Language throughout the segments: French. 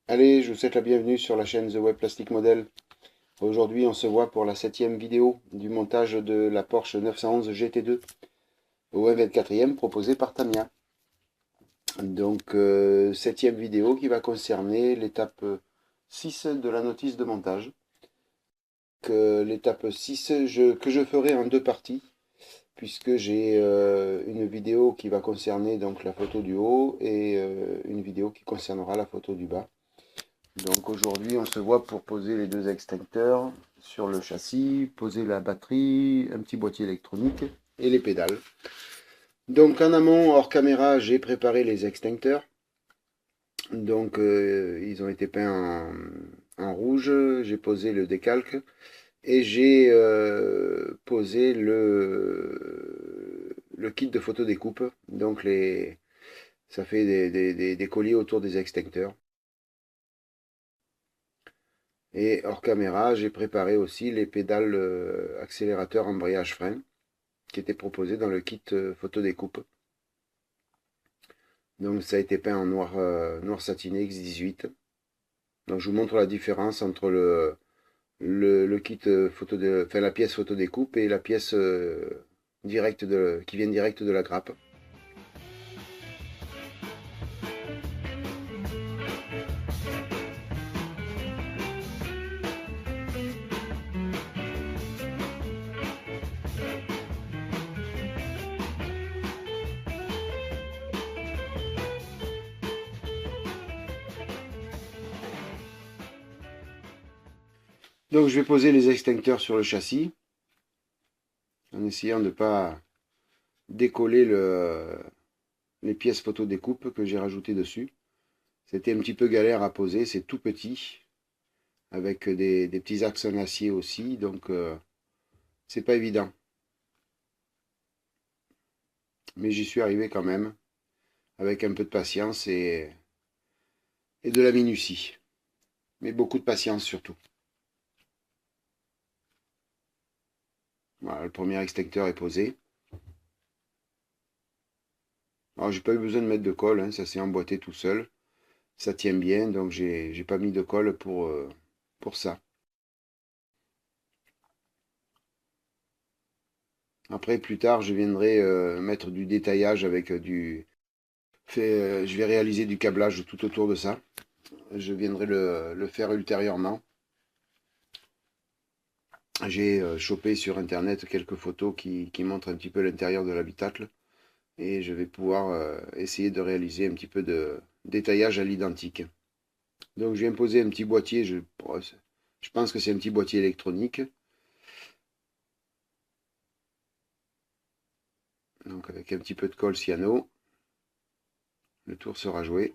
Allez, je vous souhaite la bienvenue sur la chaîne The Web Plastic Model. Aujourd'hui, on se voit pour la 7e vidéo du montage de la Porsche 911 GT2 au 24e proposé par Tamiya. Donc, 7e vidéo qui va concerner l'étape 6 de la notice de montage. L'étape 6 que je ferai en deux parties, puisque j'ai une vidéo qui va concerner donc la photo du haut et une vidéo qui concernera la photo du bas. Donc aujourd'hui, on se voit pour poser les deux extincteurs sur le châssis, poser la batterie, un petit boîtier électronique et les pédales. Donc en amont, hors caméra, j'ai préparé les extincteurs. Donc ils ont été peints en rouge, j'ai posé le décalque et j'ai posé le kit de photo découpe. Donc ça fait des colliers autour des extincteurs. Et hors caméra, j'ai préparé aussi les pédales accélérateur embrayage frein qui étaient proposés dans le kit photo découpe. Donc ça a été peint en noir satiné X18. Donc je vous montre la différence entre le kit la pièce photo découpe et la pièce qui vient direct de la grappe. Donc je vais poser les extincteurs sur le châssis en essayant de ne pas décoller les pièces photo découpe que j'ai rajoutées dessus. C'était un petit peu galère à poser, c'est tout petit, avec des petits axes en acier aussi, donc c'est pas évident. Mais j'y suis arrivé quand même, avec un peu de patience et de la minutie. Mais beaucoup de patience surtout. Voilà, le premier extincteur est posé. Alors j'ai pas eu besoin de mettre de colle, hein, ça s'est emboîté tout seul. Ça tient bien, donc j'ai pas mis de colle pour ça. Après, plus tard, je viendrai mettre du détaillage avec je vais réaliser du câblage tout autour de ça. Je viendrai le faire ultérieurement. J'ai chopé sur internet quelques photos qui montrent un petit peu l'intérieur de l'habitacle. Et je vais pouvoir essayer de réaliser un petit peu de détaillage à l'identique. Donc je viens poser un petit boîtier, je pense que c'est un petit boîtier électronique. Donc avec un petit peu de colle cyano, le tour sera joué.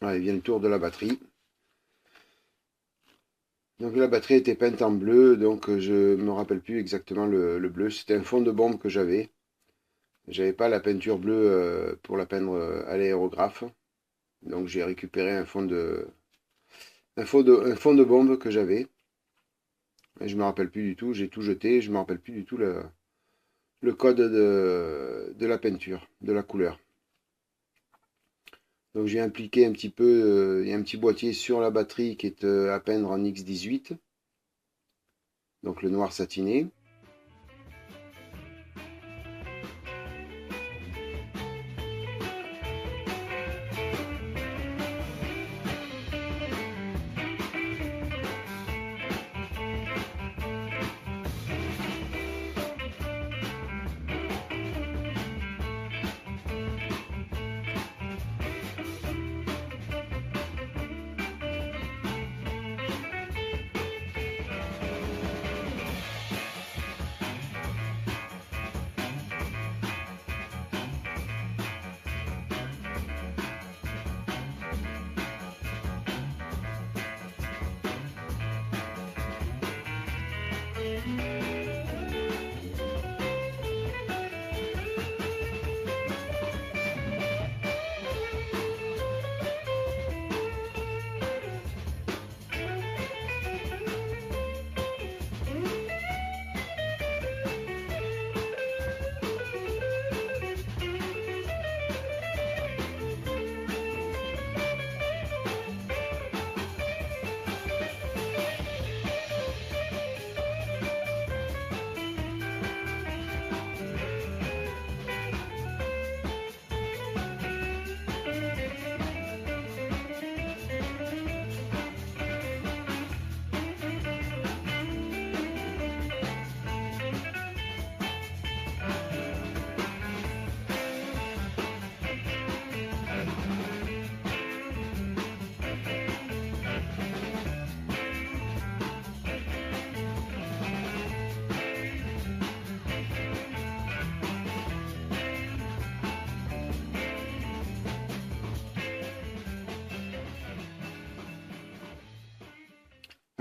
Voilà, il vient le tour de la batterie. Donc la batterie était peinte en bleu, donc je ne me rappelle plus exactement le bleu. C'était un fond de bombe que j'avais. J'avais pas la peinture bleue pour la peindre à l'aérographe. Donc j'ai récupéré un fond de bombe que j'avais. Et je me rappelle plus du tout, j'ai tout jeté, je me rappelle plus du tout le code de la peinture, de la couleur. Donc j'ai impliqué un petit peu, il y a un petit boîtier sur la batterie qui est à peindre en X18, donc le noir satiné.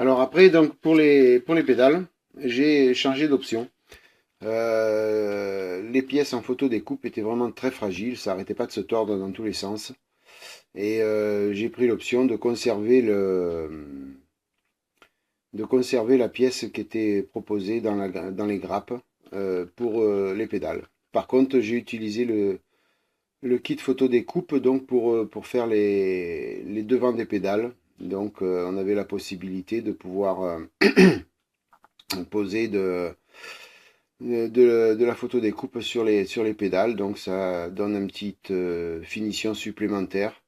Alors après, donc pour les pédales, j'ai changé d'option. Les pièces en photo découpe étaient vraiment très fragiles, ça n'arrêtait pas de se tordre dans tous les sens. Et j'ai pris l'option de conserver la pièce qui était proposée dans les grappes pour les pédales. Par contre, j'ai utilisé le kit photo découpe donc pour faire les devants des pédales. Donc on avait la possibilité de pouvoir poser de la photo découpe sur les pédales. Donc ça donne une petite finition supplémentaire.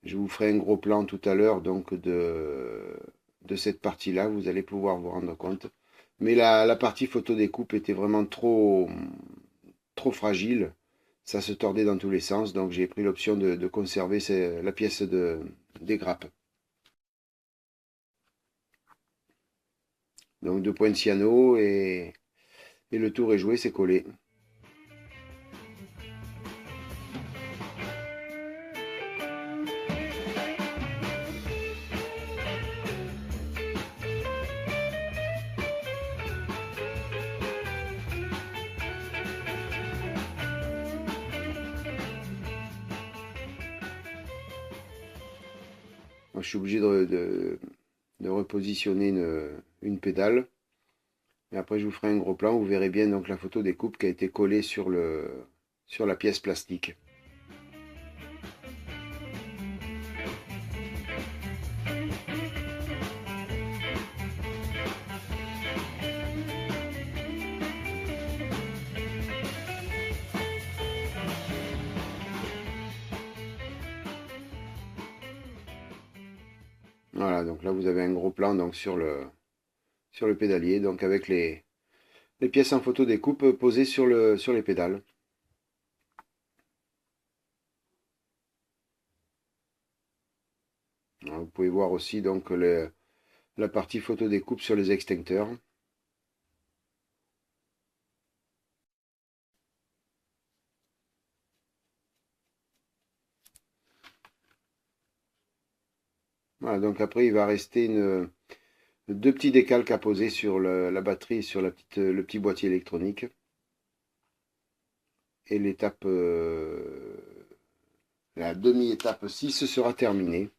Je vous ferai un gros plan tout à l'heure donc de cette partie-là, vous allez pouvoir vous rendre compte. Mais la partie photo découpe était vraiment trop fragile, ça se tordait dans tous les sens, donc j'ai pris l'option de conserver la pièce des grappes. Donc 2 points de cyano et le tour est joué, c'est collé. Je suis obligé de repositionner une pédale. Et après, je vous ferai un gros plan. Vous verrez bien donc la photo découpe qui a été collée sur la pièce plastique. Voilà, donc là vous avez un gros plan donc sur le pédalier, donc avec les pièces en photo découpe posées sur les pédales. Alors, vous pouvez voir aussi donc la partie photo découpe sur les extincteurs. Voilà, donc après il va rester deux petits décalques à poser sur la batterie et sur le petit boîtier électronique. Et l'étape, la demi-étape 6 sera terminée.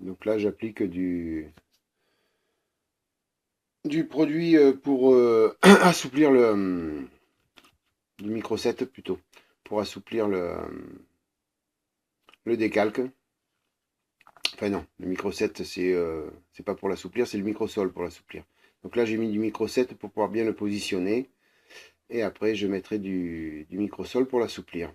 Donc là j'applique du produit pour assouplir du micro 7 plutôt, pour assouplir le décalque. Enfin non, le micro 7 c'est pas pour l'assouplir, c'est le microsol pour l'assouplir. Donc là j'ai mis du micro 7 pour pouvoir bien le positionner. Et après je mettrai du microsol pour l'assouplir.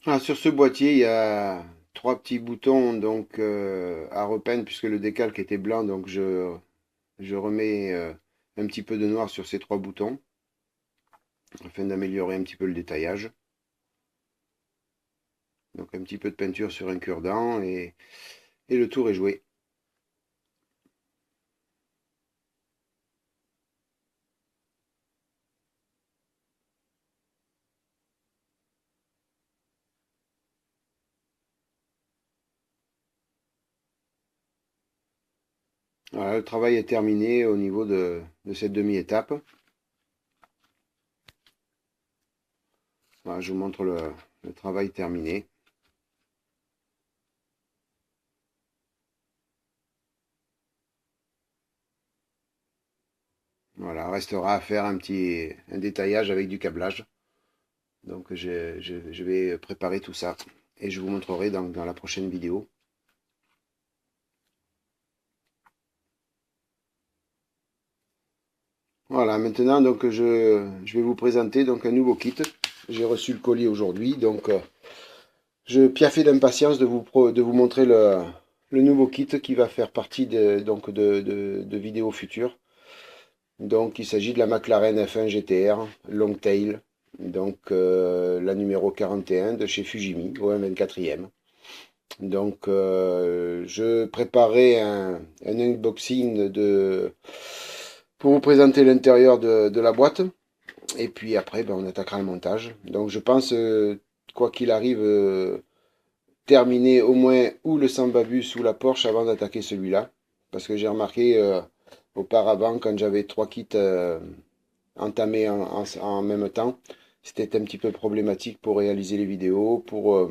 Ah, sur ce boîtier, il y a trois petits boutons donc à repeindre puisque le décalque était blanc, donc je remets un petit peu de noir sur ces trois boutons afin d'améliorer un petit peu le détaillage. Donc un petit peu de peinture sur un cure-dent et le tour est joué. Voilà, le travail est terminé au niveau de cette demi-étape. Voilà, je vous montre le travail terminé. Voilà, restera à faire un détaillage avec du câblage. Donc je vais préparer tout ça et je vous montrerai dans la prochaine vidéo. Voilà, maintenant donc je vais vous présenter donc un nouveau kit. J'ai reçu le colis aujourd'hui, donc je piaffais d'impatience de vous montrer le nouveau kit qui va faire partie de vidéos futures. Donc il s'agit de la McLaren F1 GTR Longtail, donc la numéro 41 de chez Fujimi, au 24e. Donc je préparais un unboxing pour vous présenter l'intérieur de la boîte. Et puis après, ben, on attaquera le montage. Donc je pense, quoi qu'il arrive, terminer au moins ou le Sambabus ou la Porsche avant d'attaquer celui-là. Parce que j'ai remarqué auparavant, quand j'avais trois kits entamés en même temps, c'était un petit peu problématique pour réaliser les vidéos, pour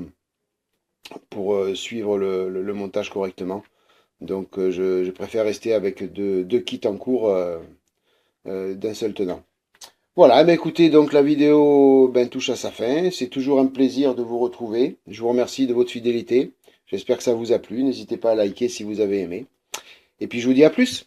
suivre le montage correctement. Donc je préfère rester avec deux kits en cours d'un seul tenant. Voilà, ben écoutez, donc la vidéo ben, touche à sa fin. C'est toujours un plaisir de vous retrouver. Je vous remercie de votre fidélité. J'espère que ça vous a plu. N'hésitez pas à liker si vous avez aimé. Et puis je vous dis à plus.